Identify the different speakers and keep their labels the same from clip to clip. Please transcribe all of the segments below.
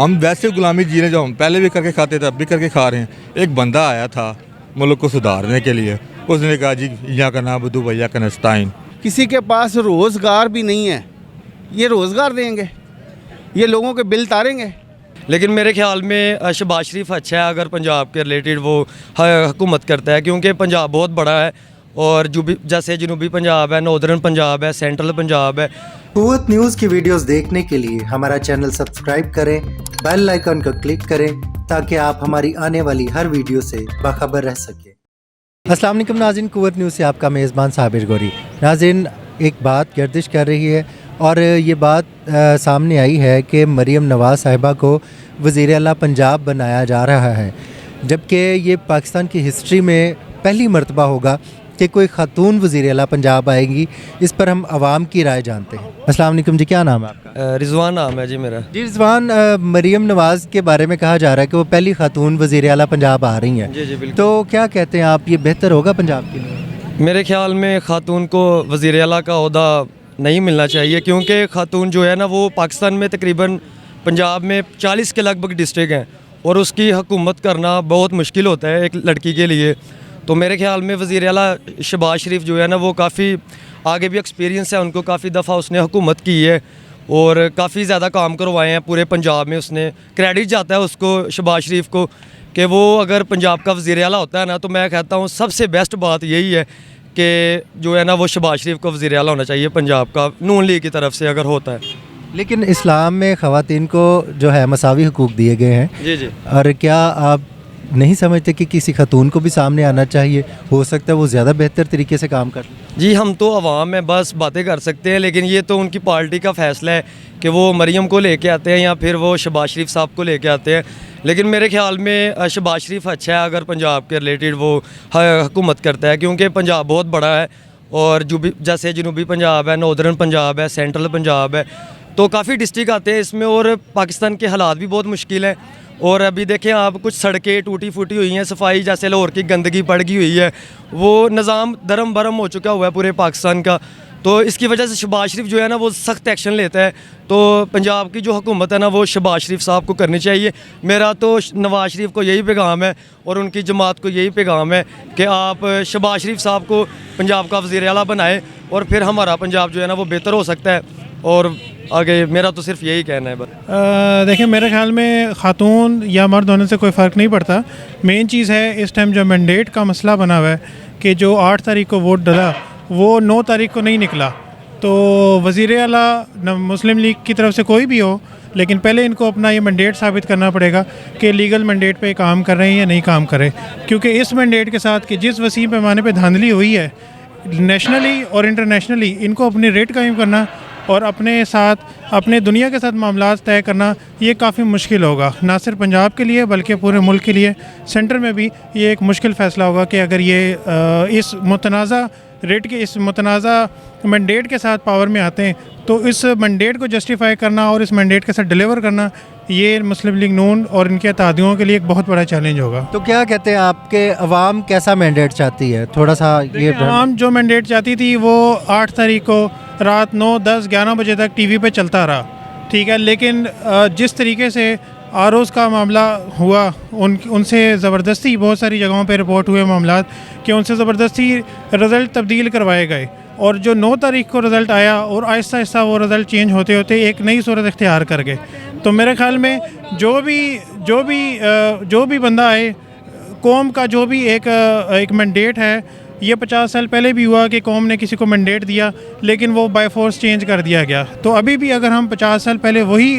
Speaker 1: हम वैसे गुलामी जी रहे हैं जो हम पहले भी करके खाते थे, अब भी करके खा रहे हैं। एक बंदा आया था मुल्क को सुधारने के लिए, उसने कहा जी यहाँ का नाम बदू भैया का नस्ताइन।
Speaker 2: किसी के पास रोज़गार भी नहीं है, ये रोज़गार देंगे, ये लोगों के बिल तारेंगे।
Speaker 3: लेकिन मेरे ख्याल में शहबाज शरीफ अच्छा है अगर पंजाब के रिलेटेड वो हुकूमत करता है, क्योंकि पंजाब बहुत बड़ा है और जैसे जनूबी पंजाब है, नॉर्दर्न पंजाब है, सेंट्रल पंजाब है।
Speaker 4: कुव्वत न्यूज़ की वीडियोस देखने के लिए हमारा चैनल सब्सक्राइब करें, बेल आइकन को क्लिक करें ताकि आप हमारी आने वाली हर वीडियो से बाखबर रह सकें। अस्सलाम वालेकुम नाज़रीन, कुव्वत न्यूज़ से आपका मेज़बान साबिर गौरी। नाज़रीन, एक बात गर्दिश कर रही है और ये बात सामने आई है कि मरीम नवाज़ साहिबा को वज़ीर आला पंजाब बनाया जा रहा है, जबकि ये पाकिस्तान की हिस्ट्री में पहली मरतबा होगा कि कोई खातून वज़ीर आला पंजाब आएगी। इस पर हम आवाम की राय जानते हैं। अस्सलाम वालेकुम जी, क्या नाम है आपका?
Speaker 3: रिजवान नाम है जी मेरा।
Speaker 4: जी रिजवान, मरीम नवाज़ के बारे में कहा जा रहा है कि वो पहली खातून वज़ीर आला पंजाब आ रही हैं।
Speaker 3: जी जी बिल्कुल।
Speaker 4: तो क्या कहते हैं आप, ये बेहतर होगा पंजाब के लिए?
Speaker 3: मेरे ख्याल में खातून को वज़ीर आला का ओहदा नहीं मिलना चाहिए, क्योंकि खातून जो है ना वो पाकिस्तान में तकरीबन पंजाब में 40 के लगभग डिस्ट्रिक्ट हैं और उसकी हुकूमत करना बहुत मुश्किल होता है एक लड़की के लिए। तो मेरे ख्याल में वज़ीर आला शहबाज शरीफ जो है ना वो काफ़ी आगे भी एक्सपीरियंस है उनको, काफ़ी दफ़ा उसने हुकूमत की है और काफ़ी ज़्यादा काम करवाए हैं पूरे पंजाब में। उसने क्रेडिट जाता है उसको, शहबाज शरीफ को, कि वो अगर पंजाब का वज़ीर आला होता है ना तो मैं कहता हूँ सबसे बेस्ट बात यही है कि जो है ना वो शहबाज शरीफ को वज़ीर आला होना चाहिए पंजाब का, नून लीग की तरफ से अगर होता है।
Speaker 4: लेकिन इस्लाम में ख़वातीन को जो है मसावी हुकूक दिए गए हैं।
Speaker 3: जी जी।
Speaker 4: और क्या आप नहीं समझते कि किसी खातून को भी सामने आना चाहिए? हो सकता है वो ज़्यादा बेहतर तरीके से काम कर ले।
Speaker 3: जी, हम तो अवाम में बस बातें कर सकते हैं, लेकिन ये तो उनकी पार्टी का फ़ैसला है कि वो मरीम को लेके आते हैं या फिर वो शहबाज शरीफ साहब को लेके आते हैं। लेकिन मेरे ख्याल में शहबाज शरीफ अच्छा है अगर पंजाब के रिलेटेड वो हुकूमत करता है, क्योंकि पंजाब बहुत बड़ा है और जैसे जनूबी पंजाब है, नॉर्दर्न पंजाब है, सेंट्रल पंजाब है, तो काफ़ी डिस्ट्रिक्ट आते हैं इसमें और पाकिस्तान के हालात भी बहुत मुश्किल हैं। और अभी देखें आप, कुछ सड़कें टूटी फूटी हुई हैं, सफाई जैसे लाहौर की गंदगी पड़ गई हुई है, वो निज़ाम धर्म भरम हो चुका हुआ है पूरे पाकिस्तान का। तो इसकी वजह से शहबाज शरीफ जो है ना वो सख्त एक्शन लेता है। तो पंजाब की जो हुकूमत है ना वो शहबाज शरीफ साहब को करनी चाहिए। मेरा तो नवाज़ शरीफ को यही पैगाम है और उनकी जमात को यही पैगाम है कि आप शहबाज शरीफ साहब को पंजाब का वज़ीर आला बनाएं और फिर हमारा पंजाब जो है ना वो बेहतर हो सकता है। और आगे मेरा तो सिर्फ यही कहना है बस।
Speaker 5: देखिए, मेरे ख्याल में ख़ातून या मर्द होने से कोई फ़र्क नहीं पड़ता। मेन चीज़ है इस टाइम जो मैंडेट का मसला बना हुआ है कि जो 8 तारीख को वोट डला वो 9 तारीख को नहीं निकला। तो वज़ीर आला मुस्लिम लीग की तरफ से कोई भी हो, लेकिन पहले इनको अपना ये मैंडेट साबित करना पड़ेगा कि लीगल मैंडेट पे काम कर रहे हैं या नहीं काम कर रहे, क्योंकि इस मैंडेट के साथ कि जिस वसीम पैमाने पे धांधली हुई है नेशनली और इंटरनेशनली, इनको अपनी रेट कायम करना और अपने साथ अपने दुनिया के साथ मामलात तय करना ये काफ़ी मुश्किल होगा, ना सिर्फ पंजाब के लिए बल्कि पूरे मुल्क के लिए। सेंटर में भी ये एक मुश्किल फ़ैसला होगा कि अगर ये इस मुतनाज़ा रेट के इस मुतनाज़ा मैंडेट के साथ पावर में आते हैं तो इस मैंडेट को जस्टिफाई करना और इस मैंडेट के साथ डिलीवर करना ये मुस्लिम लीग नून और इनके अतादियों के लिए एक बहुत बड़ा चैलेंज होगा।
Speaker 4: तो क्या कहते हैं आपके अवाम कैसा मैंडेट चाहती है? थोड़ा सा ये
Speaker 5: अवाम जो मैंडेट चाहती थी वो 8 तारीख को रात 9, 10, 11 बजे तक टीवी पे चलता रहा, ठीक है। लेकिन जिस तरीके से आरोज़ का मामला हुआ, उनसे ज़बरदस्ती बहुत सारी जगहों पे रिपोर्ट हुए मामलात कि उनसे ज़बरदस्ती रिज़ल्ट तब्दील करवाए गए और जो 9 तारीख को रिज़ल्ट आया और आहिस्ता आहिस्ता वो रिज़ल्ट चेंज होते होते एक नई सूरत इख्तियार कर गए। तो मेरे ख़्याल में जो भी बंदा आए, कौम का जो भी एक मैंडेट है, ये 50 साल पहले भी हुआ कि कौम ने किसी को मैंडेट दिया लेकिन वो बाय फोर्स चेंज कर दिया गया। तो अभी भी अगर हम 50 साल पहले वही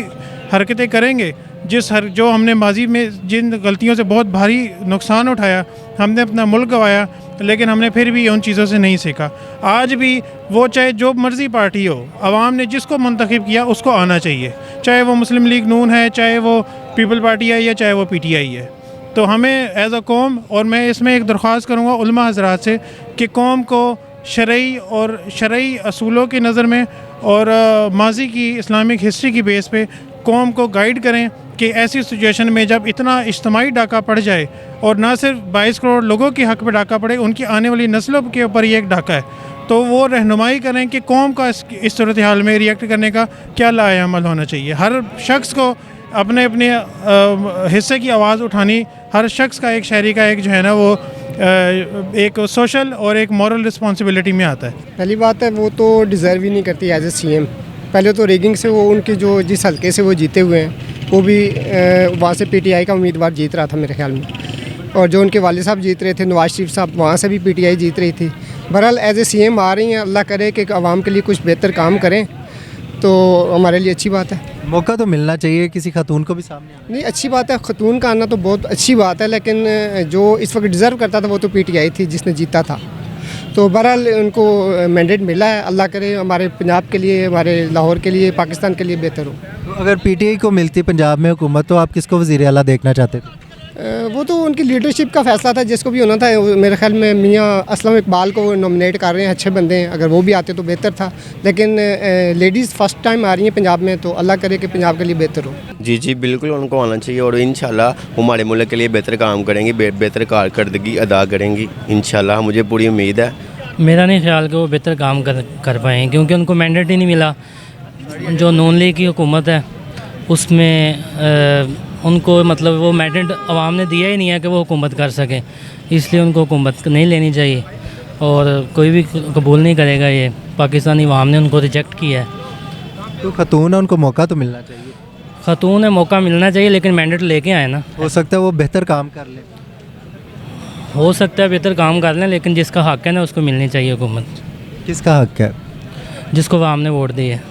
Speaker 5: हरकतें करेंगे जो हमने माजी में जिन गलतियों से बहुत भारी नुकसान उठाया, हमने अपना मुल्क गंवाया, लेकिन हमने फिर भी उन चीज़ों से नहीं सीखा। आज भी वो चाहे जो मर्ज़ी पार्टी हो, आवाम ने जिसको मुंतखब किया उसको आना चाहिए, चाहे वो मुस्लिम लीग नून है, चाहे वो पीपल पार्टी है या चाहे वो PTI है। तो हमें एज़ अ कौम, और मैं इसमें एक दरख्वास्त करूँगा उलमा हज़रात से कि कौम को शरई असूलों की नज़र में और माजी की इस्लामिक हिस्ट्री की बेस पे कौम को गाइड करें कि ऐसी सिचुएशन में जब इतना इज्तिमाई डाका पड़ जाए और ना सिर्फ 22 करोड़ लोगों के हक़ पे डाका पड़े, उनकी आने वाली नस्लों के ऊपर ये एक डाका है, तो वो रहनुमाई करें कि कौम का इस सूरत हाल में रिएक्ट करने का क्या लाएअमल होना चाहिए। हर शख्स को अपने अपने हिस्से की आवाज़ उठानी हर शख्स का, एक शहरी का एक जो है ना वो एक सोशल और एक मॉरल रिस्पॉन्सिबिलिटी में आता है।
Speaker 6: पहली बात है वो तो डिज़र्व ही नहीं करती एज ए सीएम। पहले तो रेगिंग से वो उनकी जो जिस हल्के से वो जीते हुए हैं वो भी वहाँ से पीटीआई का उम्मीदवार जीत रहा था मेरे ख्याल में, और जो उनके वालिद साहब जीत रहे थे नवाज शरीफ साहब, वहाँ से भी पीटीआई जीत रही थी। बहरहाल एज ए सीएम आ रही हैं, अल्लाह करे कि आवाम के लिए कुछ बेहतर काम करें तो हमारे लिए अच्छी बात है।
Speaker 4: मौका तो मिलना चाहिए किसी खातून को भी सामने आने।
Speaker 6: नहीं, अच्छी बात है, खतून का आना तो बहुत अच्छी बात है, लेकिन जो इस वक्त डिज़र्व करता था वो तो पीटीआई थी जिसने जीता था। तो बहरहाल उनको मैंडेट मिला है, अल्लाह करे हमारे पंजाब के लिए, हमारे लाहौर के लिए, पाकिस्तान के लिए बेहतर हो।
Speaker 4: तो अगर पीटीआई को मिलती पंजाब में हुकूमत तो आप किसको वज़ीर आला देखना चाहते थे?
Speaker 6: वो तो उनकी लीडरशिप का फैसला था, जिसको भी होना था। मेरे ख्याल में मियाँ असलम इकबाल को नॉमिनेट कर रहे हैं, अच्छे बंदे हैं, अगर वो भी आते तो बेहतर था। लेकिन लेडीज़ फर्स्ट टाइम आ रही हैं पंजाब में, तो अल्लाह करे कि पंजाब के लिए बेहतर हो।
Speaker 7: जी जी बिल्कुल उनको आना चाहिए, और इंशाल्लाह हमारे मुल्क के लिए बेहतर काम करेंगी, बेहतर कारकर्दगी अदा करेंगी इंशाल्लाह, मुझे पूरी उम्मीद है।
Speaker 8: मेरा नहीं ख्याल कि वो बेहतर काम कर पाएँ, क्योंकि उनको मैंडेट ही नहीं मिला। जो नून लीग की हुकूमत है उसमें उनको मतलब वो मैंडेट अवाम ने दिया ही नहीं है कि वो हुकूमत कर सकें, इसलिए उनको हुकूमत नहीं लेनी चाहिए और कोई भी कबूल नहीं करेगा। ये पाकिस्तानी अवाम ने उनको रिजेक्ट किया है।
Speaker 4: तो खातून है, उनको मौका तो मिलना चाहिए।
Speaker 8: खातून है, मौका मिलना चाहिए, लेकिन मैंडेट लेके आए ना।
Speaker 4: हो सकता है वो बेहतर काम कर ले।
Speaker 8: हो सकता है बेहतर काम कर लें, लेकिन जिसका हक़ है ना उसको मिलनी चाहिए हुकूमत।
Speaker 4: किसका हक है?
Speaker 8: जिसको अवाम ने वोट दी है।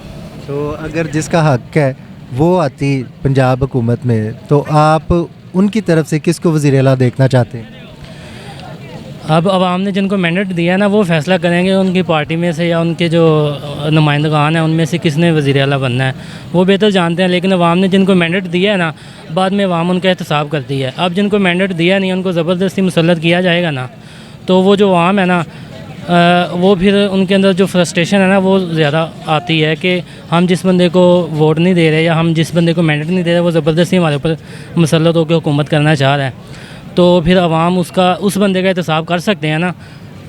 Speaker 4: तो अगर जिसका हक है वो आती पंजाब हुकूमत में, तो आप उनकी तरफ से किसको वज़ीर आला देखना चाहते हैं?
Speaker 8: अब अवाम ने जिनको मैंडेट दिया है ना वो फैसला करेंगे उनकी पार्टी में से या उनके जो नुमाइंदगान हैं उनमें से किसने वज़ीर आला बनना है, वो बेहतर जानते हैं। लेकिन अवाम ने जिनको मैंडेट दिया है ना, बाद में अवाम उनका एहतसाब करती है। अब जिनको मैंडेट दिया नहीं उनको ज़बरदस्ती मुसल्लत किया जाएगा ना, तो वो जो अवाम है ना वो फिर उनके अंदर जो फ्रस्ट्रेशन है ना वो ज़्यादा आती है कि हम जिस बंदे को वोट नहीं दे रहे या हम जिस बंदे को मैंडेट नहीं दे रहे वो ज़बरदस्ती हमारे ऊपर मुसल्लत होकर हुकूमत करना चाह रहा है। तो फिर अवाम उस बंदे का एहतसाब कर सकते हैं ना,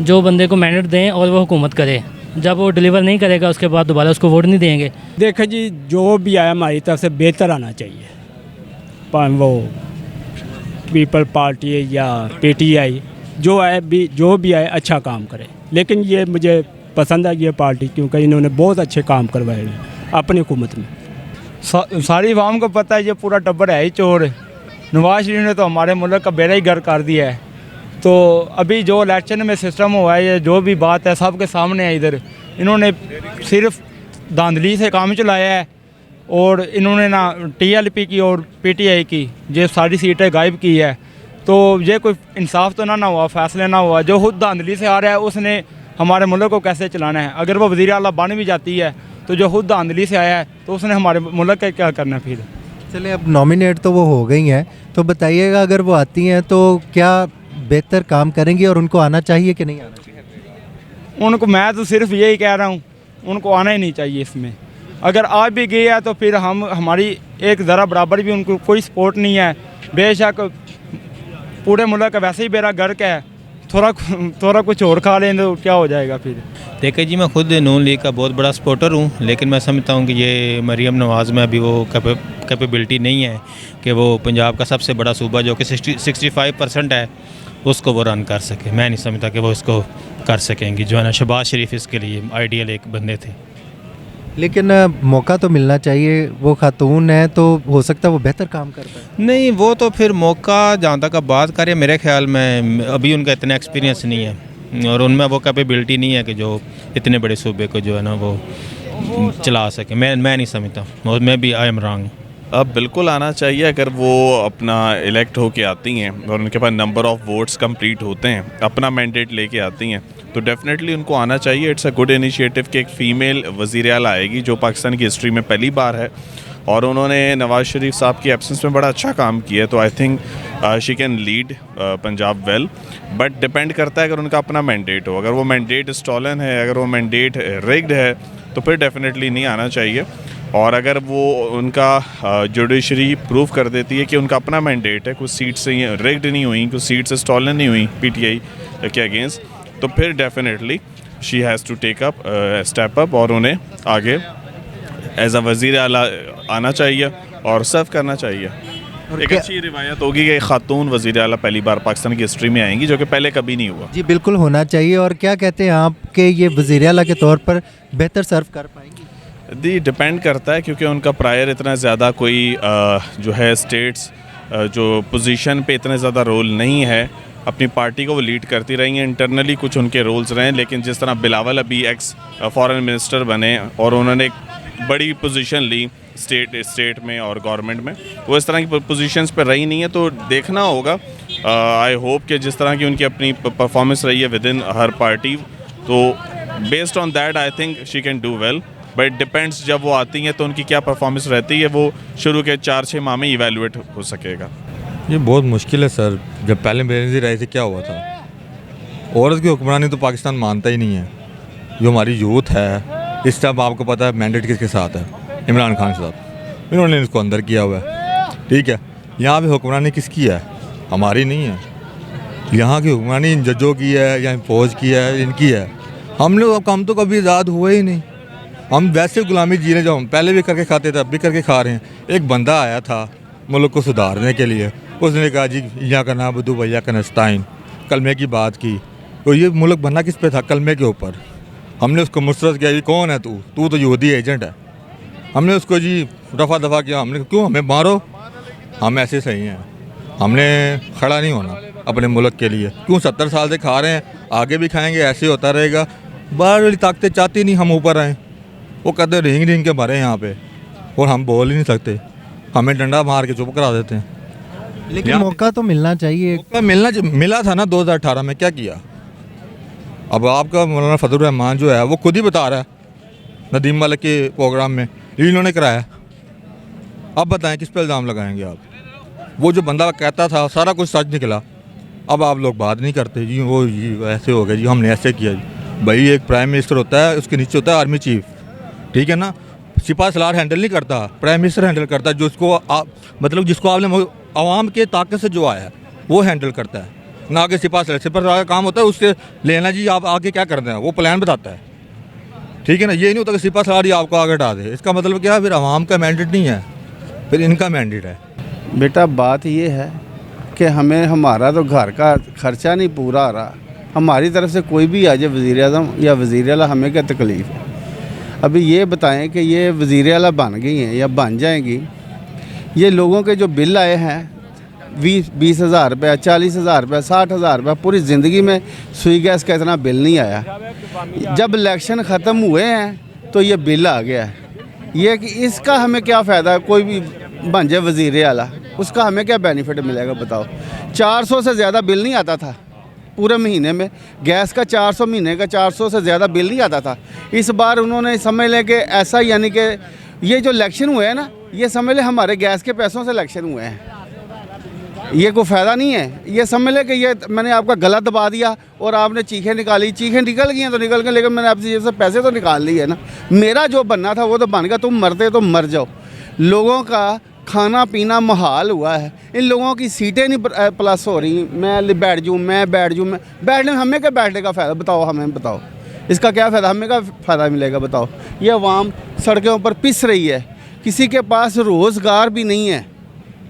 Speaker 8: जो बंदे को मैंडेट दें और वो हुकूमत करे। जब वो डिलीवर नहीं करेगा उसके बाद दोबारा उसको वोट नहीं देंगे।
Speaker 9: देखो जी, जो भी आया हमारी तरफ से बेहतर आना चाहिए, वो पीपल पार्टी या पीटीआई जो भी आए अच्छा काम करे। लेकिन ये मुझे पसंद है ये पार्टी, क्योंकि इन्होंने बहुत अच्छे काम करवाए हैं अपनी हुकूमत में।
Speaker 10: सारी आवाम को पता है ये पूरा टब्बर है ही चोर। नवाज शरीफ ने तो हमारे मुल्क का बेड़ा ही गर्क कर दिया है। तो अभी जो इलेक्शन में सिस्टम हुआ है, ये जो भी बात है सबके सामने है। इधर इन्होंने सिर्फ धांधली से काम चलाया है, और इन्होंने ना टीएलपी की और पीटीआई की ये सारी सीटें गायब की है। तो ये कोई इंसाफ तो ना हुआ, फैसले ना हुआ। जो खुद धांधली से आ रहा है उसने हमारे मुल्क को कैसे चलाना है? अगर वो वज़ीर आला बन भी जाती है तो जो खुद धांधली से आया है तो उसने हमारे मुल्क का क्या करना है फिर?
Speaker 4: चले, अब नॉमिनेट तो वो हो गई हैं, तो बताइएगा अगर वो आती हैं तो क्या बेहतर काम करेंगी और उनको आना चाहिए कि नहीं आना चाहिए?
Speaker 10: उनको मैं तो सिर्फ यही कह रहा हूँ, उनको आना ही नहीं चाहिए इसमें। अगर आ भी गई है तो फिर हमारी एक ज़रा बराबर भी उनको कोई सपोर्ट नहीं है। बेशक पूरे मुल्क का वैसे ही बेड़ा गर्क है, थोड़ा कुछ और खा लें तो क्या हो जाएगा फिर?
Speaker 11: देखिए जी, मैं खुद नून लीग का बहुत बड़ा सपोर्टर हूँ, लेकिन मैं समझता हूँ कि ये मरीम नवाज़ में अभी वो कैपेबिलिटी नहीं है कि वो पंजाब का सबसे बड़ा सूबा जो कि 65% है उसको वो रन कर सके। मैं नहीं समझता कि वो इसको कर सकेंगी। जो है ना, शहबाज शरीफ इसके लिए आइडियल एक बंदे थे।
Speaker 4: लेकिन मौका तो मिलना चाहिए। वो खातून है तो हो सकता है वो बेहतर काम कर पाए।
Speaker 11: नहीं, वो तो फिर मौका जहाँ तक आप बात करें, मेरे ख्याल में अभी उनका इतना एक्सपीरियंस नहीं है और उनमें वो कैपेबिलिटी नहीं है कि जो इतने बड़े सूबे को जो है ना वो चला सके। मैं नहीं समझता, और मैं भी आई एम रॉन्ग।
Speaker 12: अब बिल्कुल आना चाहिए। अगर वो अपना इलेक्ट होके आती हैं और उनके पास नंबर ऑफ़ वोट्स कंप्लीट होते हैं, अपना मैंडेट लेके आती हैं, तो डेफिनेटली उनको आना चाहिए। इट्स अ गुड इनिशिएटिव कि एक फ़ीमेल वज़ीर आला आएगी, जो पाकिस्तान की हिस्ट्री में पहली बार है, और उन्होंने नवाज़ शरीफ साहब की एब्सेंस में बड़ा अच्छा काम किया है। तो I think she can lead Punjab well, but depend करता है अगर उनका अपना मैंडेट हो। अगर वो मैंडेट स्टॉलन है, अगर वो मैंडेट रिग्ड है, तो फिर डेफिनेटली नहीं आना चाहिए। और अगर वो उनका जुडिशरी प्रूव कर देती है कि उनका अपना मैंडेट है, कुछ सीट से रिग्ड नहीं हुई, कुछ सीट से स्टॉलन नहीं हुई पीटीआई के अगेंस्ट, तो फिर definitely she has to take up step up और उन्हें आगे एज अ वज़ीर आला आना चाहिए और सर्व करना चाहिए। एक अच्छी रिवायत होगी कि खातून वज़ीर आला पहली बार पाकिस्तान की हिस्ट्री में आएंगी, जो कि पहले कभी नहीं हुआ।
Speaker 4: जी बिल्कुल होना चाहिए। और क्या कहते हैं आप कि ये वज़ीर आला के तौर पर बेहतर सर्व कर पाएंगी?
Speaker 12: जी डिपेंड करता है, क्योंकि उनका प्रायर इतना ज़्यादा कोई जो है स्टेट्स जो पोजीशन पे इतने ज़्यादा रोल नहीं है। अपनी पार्टी को वो लीड करती रही हैं, इंटरनली कुछ उनके रोल्स रहे हैं, लेकिन जिस तरह बिलावल अभी एक्स फॉरेन मिनिस्टर बने और उन्होंने एक बड़ी पोजीशन ली स्टेट में और गवर्नमेंट में, वो इस तरह की पोजीशंस पे रही नहीं है। तो देखना होगा। आई होप कि जिस तरह की उनकी अपनी परफॉर्मेंस रही है विद इन हर पार्टी, तो based on that I think she can do well, but depends जब वो आती हैं तो उनकी क्या परफॉर्मेंस रहती है, वो शुरू के 4-6 माह में इवेलुएट हो सकेगा।
Speaker 1: ये बहुत मुश्किल है सर। जब पहले बेनज़ीर रहे थे क्या हुआ था? औरत की हुक्मरानी तो पाकिस्तान मानता ही नहीं है। जो हमारी यूथ है इस टाइम आपको पता है मैंडेट किसके साथ है? इमरान खान साहब। इन्होंने इसको अंदर किया हुआ है, ठीक है। यहाँ पे हुक्मरानी किसकी है? हमारी नहीं है। यहाँ की हुक्मरानी इन जजों की है या फौज की है, इनकी है। हम तो कभी आज़ाद हुए ही नहीं। हम वैसे गुलामी जी रहे, जो हम पहले भी करके खाते थे अब भी करके खा रहे हैं। एक बंदा आया था मुल्क को सुधारने के लिए, उसने कहा जी यहाँ का नाम बदू भैया का नस्ताइन, कलमे की बात की। तो ये मुल्क बनना किस पे था? कलमे के ऊपर। हमने उसको मुस्तरद किया, ये कौन है तू तो यहूदी एजेंट है। हमने उसको जी दफ़ा दफ़ा किया। हमने क्यों हमें मारो, हम ऐसे सही हैं, हमने खड़ा नहीं होना अपने मुल्क के लिए। क्यों 70 साल से खा रहे हैं, आगे भी खाएंगे, ऐसे होता रहेगा। बाहर वाली ताकतें चाहती नहीं हम ऊपर आएँ। वो कहते रिंग के मारे यहाँ पे, और हम बोल ही नहीं सकते। हमें डंडा मार के चुप करा देते हैं।
Speaker 4: लेकिन मौका तो मिलना चाहिए।
Speaker 1: मौका मिला था ना 2018 में, क्या किया? अब आपका मौलाना फजलुर रहमान जो है वो खुद ही बता रहा है नदीम मलिक के प्रोग्राम में, इन्होंने कराया। अब बताएं किस पे इल्ज़ाम लगाएंगे आप? वो जो बंदा कहता था सारा कुछ सच निकला। अब आप लोग बात नहीं करते जी, वो ऐसे हो गया जी, हमने ऐसे किया जी। भाई एक प्राइम मिनिस्टर होता है, उसके नीचे होता है आर्मी चीफ, ठीक है ना। सिपा सलार हैंडल नहीं करता, प्राइम मिनिस्टर हैंडल करता है। मतलब जिसको आपने आवाम के ताकत से जो आया वो हैंडल करता है, ना कि सिपा सलार का काम होता है उससे लेना जी आप आगे क्या करना है, वो प्लान बताता है, ठीक है ना। ये नहीं होता कि सिपा सलार ही आपको आगे हटा दे। इसका मतलब क्या है? फिर आवाम का मैंडेट नहीं है, फिर इनका मैंडेट है।
Speaker 2: बेटा बात ये है कि हमें हमारा तो घर का खर्चा नहीं पूरा आ रहा। हमारी तरफ से कोई भी आ जाए वज़ीर आज़म या वज़ीर आला, हमें क्या तकलीफ़ है? अभी ये बताएं कि ये वज़ीर आला बन गई हैं या बन जाएंगी, ये लोगों के जो बिल आए हैं 20,000 रुपया, 40,000 रुपया, 60,000 रुपया, पूरी ज़िंदगी में सुई गैस का इतना बिल नहीं आया। जब इलेक्शन ख़त्म हुए हैं तो ये बिल आ गया है। ये कि इसका हमें क्या फ़ायदा? कोई भी बन जाए वज़ीर आला, उसका हमें क्या बेनिफिट मिलेगा बताओ? 400 से ज़्यादा बिल नहीं आता था पूरे महीने में। गैस का 400, महीने का 400 से ज़्यादा बिल नहीं आता था। इस बार उन्होंने समझ लें कि ऐसा, यानी कि ये जो इलेक्शन हुए हैं ना, ये समझ लें हमारे गैस के पैसों से इलेक्शन हुए हैं। ये कोई फ़ायदा नहीं है। ये समझ लें कि ये मैंने आपका गला दबा दिया और आपने चीखें निकाली, चीखें निकल गई हैं तो निकल गए, लेकिन मैंने आपसे ये सब पैसे तो निकाल लिए ना। मेरा जो बनना था वो तो बन गया। तुम मरते तो मर जाओ। लोगों का खाना पीना मुहाल हुआ है। इन लोगों की सीटें नहीं प्लस हो रही। मैं बैठ जाऊँ, बैठने में हमें क्या बैठने का फ़ायदा बताओ? हमें बताओ इसका क्या फ़ायदा? हमें क्या फ़ायदा मिलेगा बताओ? ये अवाम सड़कों पर पिस रही है, किसी के पास रोज़गार भी नहीं है।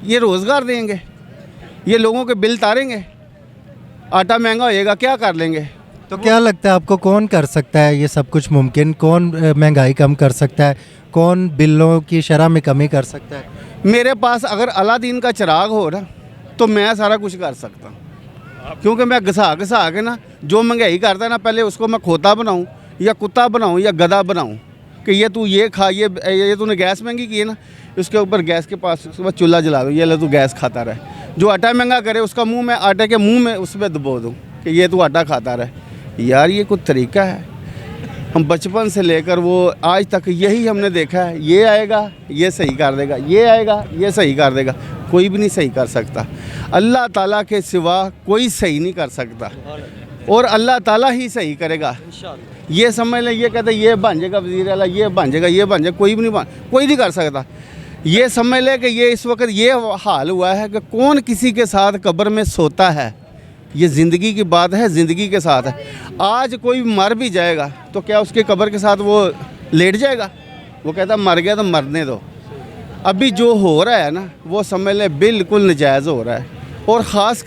Speaker 2: ये रोज़गार देंगे? ये लोगों के बिल तारेंगे? आटा महंगा होएगा, क्या कर लेंगे?
Speaker 4: तो क्या लगता है आपको कौन कर सकता है ये सब कुछ मुमकिन? कौन महंगाई कम कर सकता है? कौन बिलों की शरह में कमी कर सकता है?
Speaker 2: मेरे पास अगर अलादीन का चिराग हो ना तो मैं सारा कुछ कर सकता हूँ, क्योंकि मैं घसा के ना जो महंगाई करता है ना, पहले उसको मैं खोता बनाऊँ या कुत्ता बनाऊँ या गधा बनाऊँ कि ये तू ये खा, ये तूने गैस महंगी की है ना, इसके ऊपर गैस के पास उसके बाद चूल्हा जला दो, ये ले तू गैस खाता रहे। जो आटा महंगा करे उसका मुँह मैं आटे के मुँह में उस पर दबो दूँ कि ये तू आटा खाता रहे। यार ये कुछ तरीका है? हम बचपन से लेकर वो आज तक यही हमने देखा है। ये आएगा ये सही कर देगा, ये आएगा ये सही कर देगा। कोई भी नहीं सही कर सकता। अल्लाह ताला के सिवा कोई सही नहीं कर सकता, और अल्लाह ताला ही सही करेगा। ये समझ लें, ये कहते ये बन जाएगा वज़ीर आला, ये बन जाएगा, ये बन जाएगा, कोई भी नहीं कोई नहीं कर सकता। ये समझ लें कि ये इस वक्त ये हाल हुआ है कि कौन किसी के साथ कब्र में सोता है। ये ज़िंदगी की बात है, ज़िंदगी के साथ है। आज कोई मर भी जाएगा तो क्या उसके कब्र के साथ वो लेट जाएगा? वो कहता मर गया तो मरने दो। अभी जो हो रहा है ना वो समझ लें बिल्कुल नजायज़ हो रहा है, और ख़ास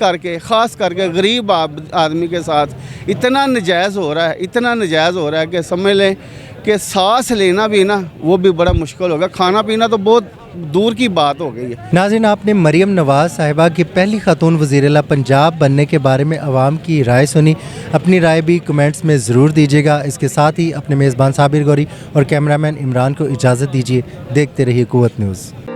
Speaker 2: करके गरीब आदमी के साथ इतना नजायज़ हो रहा है, इतना नजायज़ हो रहा है कि समझ लें कि सांस लेना भी ना वो भी बड़ा मुश्किल होगा, खाना पीना तो बहुत दूर की बात हो गई है।
Speaker 4: नाज़रीन, आपने मरियम नवाज़ साहिबा की पहली खातून वज़ीर-ए-आला पंजाब बनने के बारे में आवाम की राय सुनी। अपनी राय भी कमेंट्स में ज़रूर दीजिएगा। इसके साथ ही अपने मेज़बान साबिर गौरी और कैमरामैन इमरान को इजाज़त दीजिए। देखते रहिए कुव्वत न्यूज़।